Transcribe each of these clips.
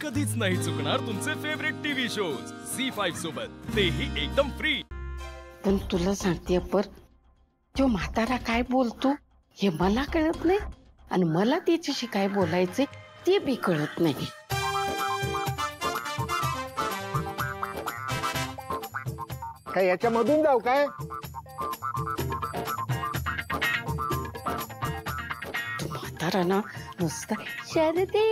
कधीच नाही चुकणार तुमचे फेवरेट टीव्ही शोज झी5 सोबत, तेही एकदम फ्री। पण तुला सांगते पर तो म्हातारा काय बोलतो हे मला कळत नाही आणि मला त्याच्याशी काय बोलायचे ते बी कळत नाही। काय याच्यामधून जाऊ काय? तो म्हातारा ना नुसता शारदे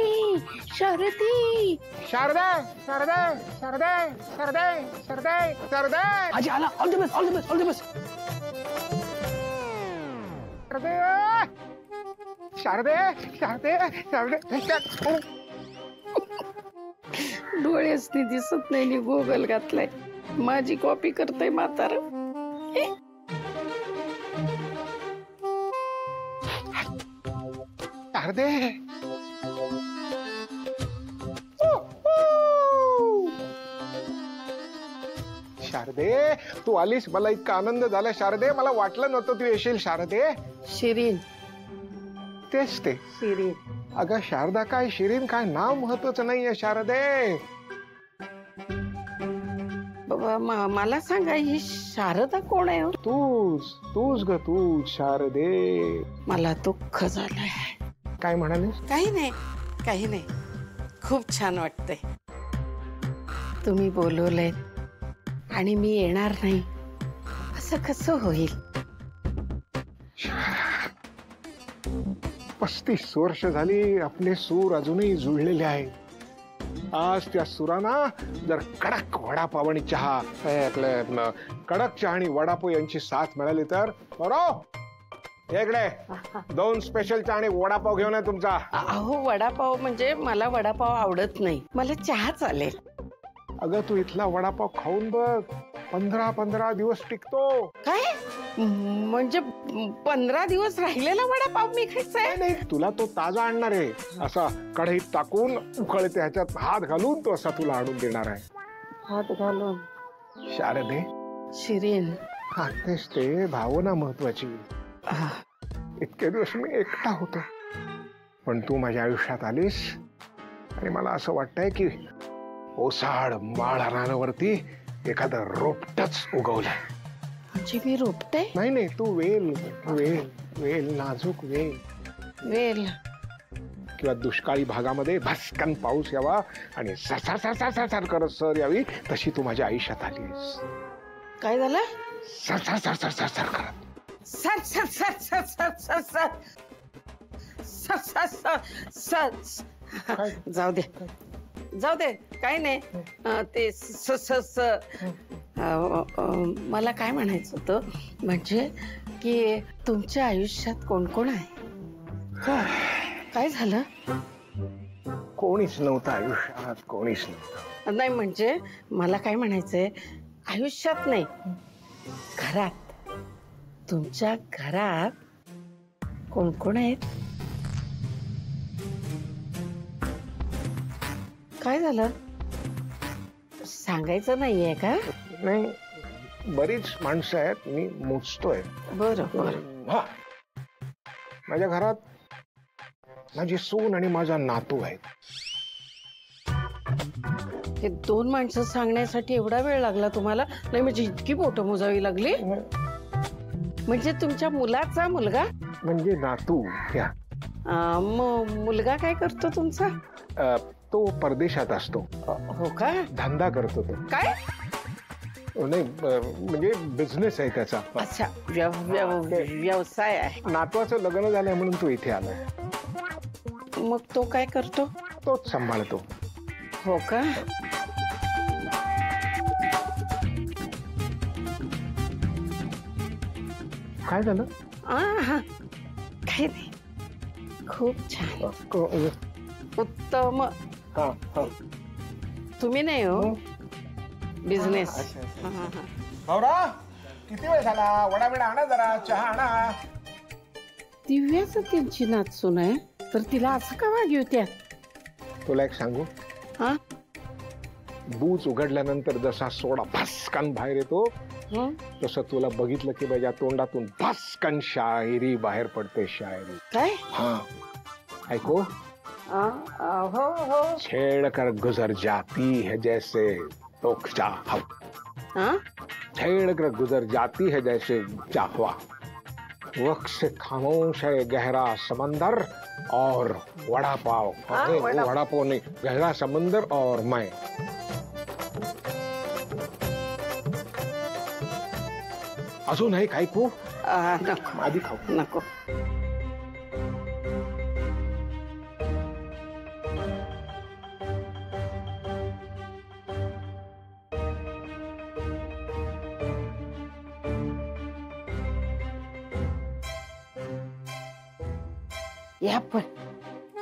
शारदे शारदा शारदा शारदा शारदा शारदा शारदा आजी आला, all the best, all the best, all the best. शारदे शारदे शारदे शारदे डोळ्यासनी दिसत नाही नी गोगल घातलाय, माझी कॉपी करतय म्हातारा। शारदे शारदे तू आलीस, मला इतका आनंद झाला शारदे, मला वाटलं नव्हतं तू येशील शारदे। शिरीन तेच ते शिरीन। अगं शारदा काय शिरीन काय नाव महत्वाचं नाहीये शारदे। बाबा मला सांगा ही शारदा कोण आहे? तूच तूच ग तूच शारदे। मला दुःख झालंय। काय म्हणालीस? काही नाही काही नाही, खूप छान वाटतंय। तुम्ही बोलवलंय आणि मी येणार नाही असं कसं होईल? 35 वर्ष झाली आपले सूर अजूनही जुळलेले आहेत। आज त्या सुरांना जर कडक वडापाव आणि चहा, आपलं कडक चहा आणि वडापाव यांची साथ मिळाली तर बरोबर इकडे 2 स्पेशल चहा आणि वडापाव घेऊन आहे तुमचा। अहो वडापाव म्हणजे मला वडापाव आवडत नाही, मला चहा चालेल। अगं तू इथला वडापाव खाऊन बघ, 15 दिवस टिकतो। काय म्हणजे 15 दिवस राहिलेला वडापाव मी खायचाय? नाही तुला तो ताजा आणणार आहे, असा कढईत टाकून उकळते ह्याच्यात हात घालून तो असा तुला आणून देणार आहे। हात घालून? शारदे शिरीन हा तेच ते भावना महत्वाची। इतके दिवस मी एकटा होतो, पण तू माझ्या आयुष्यात आलीस आणि मला असं वाटतंय की ओसाड माळ रानावरती एखादं रोपटच उगवलंय। म्हणजे मी रोपटे? नाही नाही तू वेल वेल वेल नाजूक वेल वेल। किंवा दुष्काळी भागामध्ये भस्कन पाऊस यावा आणि सर करत सर यावी, तशी तू माझ्या आयुष्यात आलीस। काय झालं? सर करत sir sir sir sir sir sir sir sir sir sir जाऊ दे जाऊ दे, काही नाही। ते मला काय म्हणायचं होतं म्हणजे की तुमच्या आयुष्यात कोण कोण आहे? काय झालं? कोणीच नव्हतं आयुष्यात, कोणीच नव्हतं। नाही म्हणजे मला काय म्हणायचंय, आयुष्यात नाही घरात, तुमच्या घरात कोण कोण आहेत? काय झालं? सांगायचं नाहीये का? नाही बरीच माणसं आहेत, मी मोजतोय। बरं बरं। हा माझ्या घरात माझी सून आणि माझा नातू आहे। हे 2 माणसं सांगण्यासाठी एवढा वेळ लागला तुम्हाला? नाही म्हणजे इतकी बोटं मोजावी लागली? म्हणजे तुमच्या मुलाचा मुलगा म्हणजे नातू या। मुलगा काय करतो तुमचा? तो परदेशात असतो। हो का? धंदा करतो तो। काय? नाही म्हणजे बिझनेस आहे त्याचा। अच्छा व्यवसाय आहे। नातवाचं लग्न झालंय म्हणून तो इथे आलाय। मग तो काय करतो? तोच सांभाळतो। हो का? काय झालं? हा काही नाही, खूप छान उत्तम। तुम्ही नाही हो, बिझनेस। भाऊरा किती वेळ झाला? वडा बिडा आणा, जरा चहा आणा। दिव्याचं त्यांची नाचसून आहे तर तिला असं का वागवत्या? तुला एक सांगू? हा बूच उघडल्यानंतर जसा सोडा भस्कन बाहेर येतो तसं तुला बघितलं की माझ्या तोंडातून भस्कन शायरी बाहेर पडते, शायरी। काय? हा ऐको हो हो. छेड़ कर गुजर जाती है जैसे तोख चाह, छेड़ कर गुजर जाती है जैसे चाहवा, वक्त से खामोश है गहरा समंदर और वड़ा पाव, वड़ा पाव नहीं, गहरा समंदर और मैं। अजून आहे काय खूप? नको आधी खाऊ. नको. या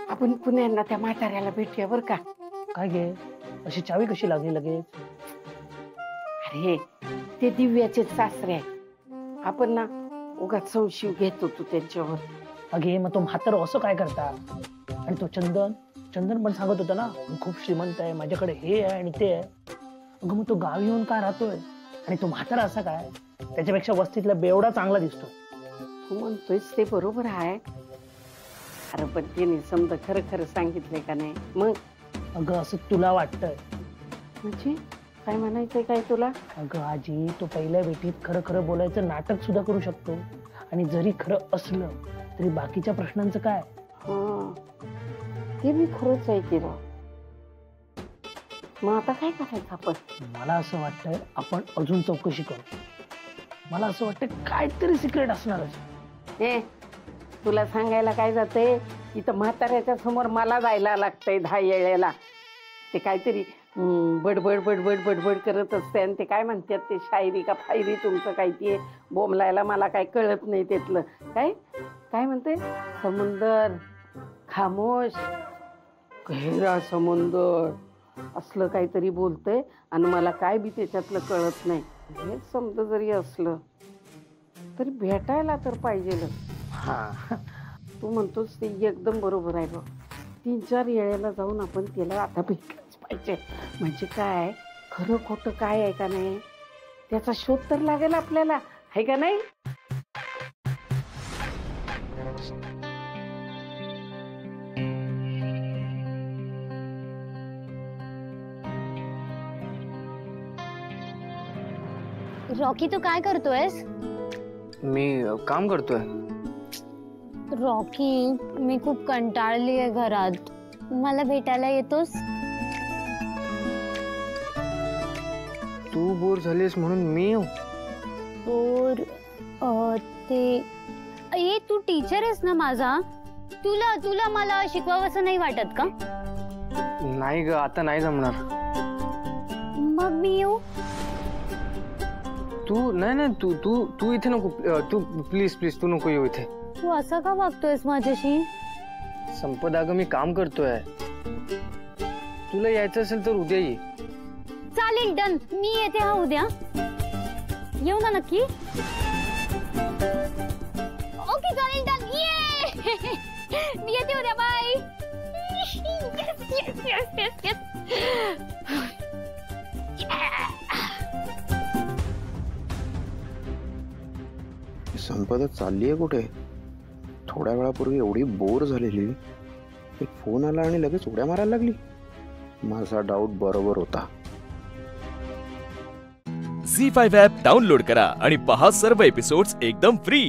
आपण पुण्याला त्या म्हाताऱ्याला भेटूया बर का. काय गे, अशी चावी कशी लागली लगेच? अरे ते दिव्याचे सासरे आहे. आपण ना उगाच संशय घेत होतो त्यांच्यावर. अगे मग तो म्हातार असं काय करता? आणि तो चंदन पण सांगत होता ना, खूप श्रीमंत आहे, माझ्याकडे हे आहे आणि ते आहे. अगं मग तो गावी येऊन काय राहतोय? आणि तो म्हातारा असा काय? त्याच्यापेक्षा वस्तीतला बेवडा चांगला दिसतो. तू म्हणतोयस ते बरोबर आहे. अरे पण तिने समजा खरं खरं सांगितलंय का नाही मग? अगं असं तुला वाटतंय? म्हणजे काय म्हणायचंय काय तुला? अगं आजी, तो पहिल्या भेटीत खरं खरं बोलायचं नाटक सुद्धा करू शकतो. आणि जरी खरं असलं तरी बाकीच्या प्रश्नांचं काय? ते मी खरंच आहे की राव. मग आता काय करायचं आपण? मला असं वाटतंय आपण अजून चौकशी करू. मला असं वाटतं काहीतरी सिक्रेट असणारच. हे तुला सांगायला काय जाते, इथं म्हाताऱ्याच्या समोर मला जायला लागतंय 10 वेळेला. ते काहीतरी बडबड बडबड बडबड करत असते आणि ते काय म्हणतात ते शायरी का फायरी तुमचं काय ते बोंबलायला मला काय कळत नाही त्यातलं. काय काय म्हणते? समुंदर खामोश गहिरा समुंदर असलं काहीतरी बोलतंय आणि मला काय बी त्याच्यातलं कळत नाही. हे समजा जरी असलं तरी भेटायला तर पाहिजे. तू म्हणतोस ते एकदम बरोबर आहे बघ. 3-4 वेळेला जाऊन आपण त्याला आता भेटलंच पाहिजे. म्हणजे काय खरं खोटं काय आहे का नाही त्याचा शोध तर लागेल आपल्याला, आहे का नाही? रॉकी तू काय करतोयस? मी काम करतोय. रॉकी मी खूप कंटाळली आहे घरात, मला भेटायला येतोस? तू बोर झालीस म्हणून मी येऊ? बोर? ते ये तू टीचर आहेस ना माझा, तुला मला शिकवावंसं नाही वाटत का? नाही ग, आता नाही जमणार. मग मी येऊ? तू नाही तू तू तू इथे नको. तू प्लीज तू नको येऊ इथे. तू असं का वागतोयस माझ्याशी? संपदा अगं मी काम करतोय. तुला यायचं असेल तर उद्या ये. चालेल, डन. मी येते हा उद्या. येऊ ना नक्की? ओके चालेल, डन. ये मी येते उद्या. बाय. संपदा चाललीये कुठे? थोड्या वेळापूर्वी एवढी बोर झालेली, एक फोन आला आणि लगेच उड्या मारायला लागली. माझा डाऊट बरोबर होता. झी5 ॲप डाउनलोड करा आणि पहा सर्व एपिसोड्स एकदम फ्री.